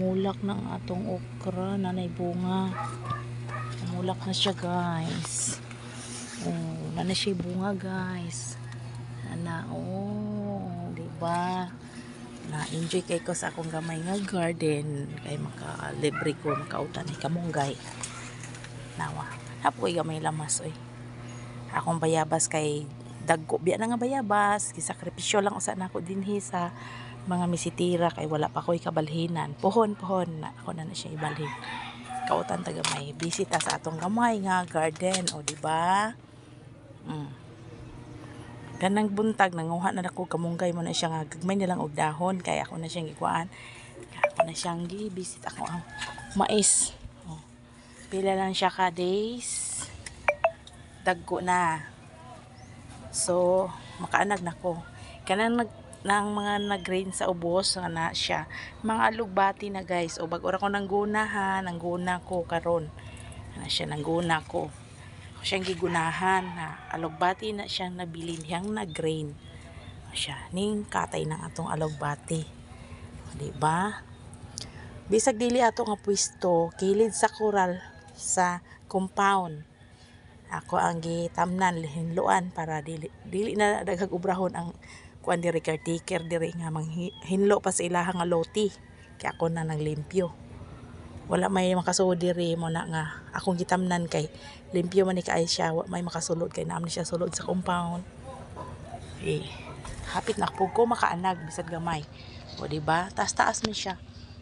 namulak ng atong okra na nay bunga. Namulak na siya, guys. Oh, na siya bunga, guys. Diba? Na-enjoy kay ko sa akong gamay nga garden. Kay maka-libre ko, makautan ni kamunggay. Nawa. Hapoy gamay lamas, oy. Akong bayabas kay dagko biya na nga bayabas. Kisakripisyo lang usa na ako dinhi sa mga misitira kay wala pa ko'y kabalhinan. Pohon na ako na siya ibalhin. Kautan taga may bisita sa atong gamay nga garden, o di ba? Ganang buntag nanguha na ako kamunggay mo na siya nga gagmay nilang og dahon kay ako na siyang gikuan. Ako na siyang gibisit ako ang mais. Oh. Pila lang siya ka days. Dagko na. So, makaanag na ko. Kanang nang mga nag-grain sa ubos na siya. Mga alugbati na, guys. O bag ora ko nang guna ha, nang guna ko karon. Na siya nang guna ko. Ako siyang gigunahan na alugbati na siyang nabilin yang nag-grain. Siya ning katay ng atong alugbati. Di ba? Bisag dili ato nga pwesto, kilid sa koral sa compound. Ako ang gitamnan hinluan para dili na daghag ubrahon ang kuan diri caretaker diri nga hinlo pa sa ilahang nga loti kay ako na nang limpyo. Wala may makasulod diri mo na nga akong gitamnan kay limpyo man ni kaay siya, may makasulod kay naam ni siya sulod sa compound. Hapit na ko makaanag bisag gamay. O di ba? Taas man siya.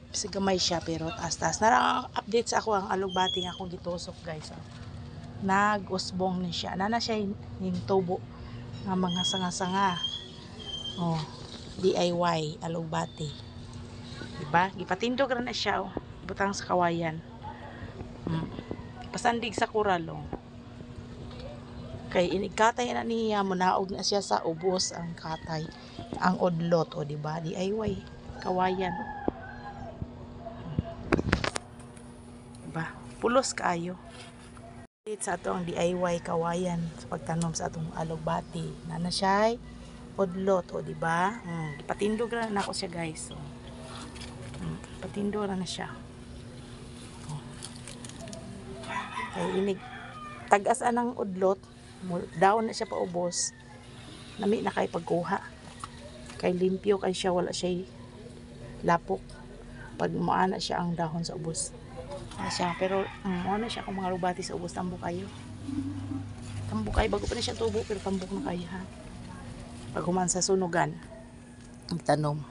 Bisag gamay siya pero taas. Na update sa ako ang alugbati nga akong gitusok, guys. Nag-usbong ni siya. Nana siya yung tubo nga mga sanga-sanga. Oh, DIY alugbati. Diba? Gipatindog ra na siya, oh. Butang sa kawayan. Pasandig sa kural, oh. Kay inigkatay na niya, munaog na siya sa ubos ang katay. Ang odlot, oh, diba? DIY kawayan. Diba? Pulos kaayo. Sa atong DIY kawayan sa pagtanom sa atong alugbati. Nana siya odlot, o di ba? Patindog na ako siya, guys. Patindog na siya. Kay inig tagas-an ng udlot, down na siya paubos. Nami na kay pagkuha. Kay limpyo kay siya, wala siya lapok. Pag maana siya ang dahon sa ubos. Siya, pero ano siya kung mga alugbati sa ubos, tambok kayo. Tambok kayo, bago pa na siya tubo, pero tambok na kayo, ha. Pag human sa sunugan ang tanom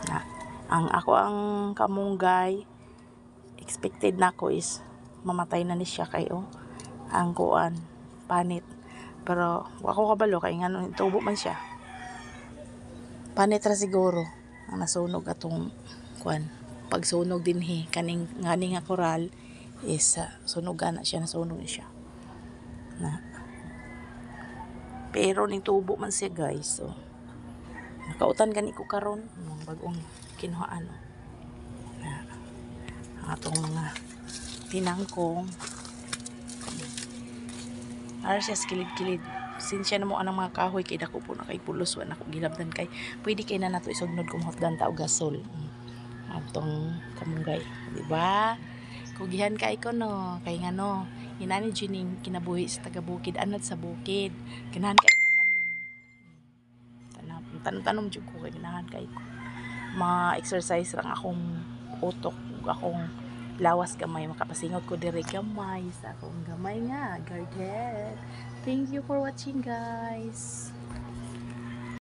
na ang kamunggay expected na ko is mamatay na ni siya kayo ang kuan panit, pero ako kabalo kay ngano tubo man siya panit ra siguro ang nasunog atong kuan pagsunog dinhi kaning ngani nga koral is sunugan na siya, nasunog na siya na. Pero ning tubo man siya, guys. So, nakautan gani ko karon ng bagong kinuhaan. Ang atong mga tinangkong. Ara siya kilid-kilid. Sinsya na mo anang mga kahoy kay dako po na kay pulos wa nako gilabdan kay pwede kay na nato isugnod kung hotdan ta og gasol. Atong kamunggay, di ba? Kugihan kay ko no, kay ngano inani jining kinabuhi sa taga-bukid, anad sa bukid. Ganahan kay mananong. Tanom jud ko kay ganahan kay ko. Ma-exercise lang akong utok, akong lawas gamay, makapasingot ko diri gamay sa akong gamay nga garden. Thank you for watching, guys.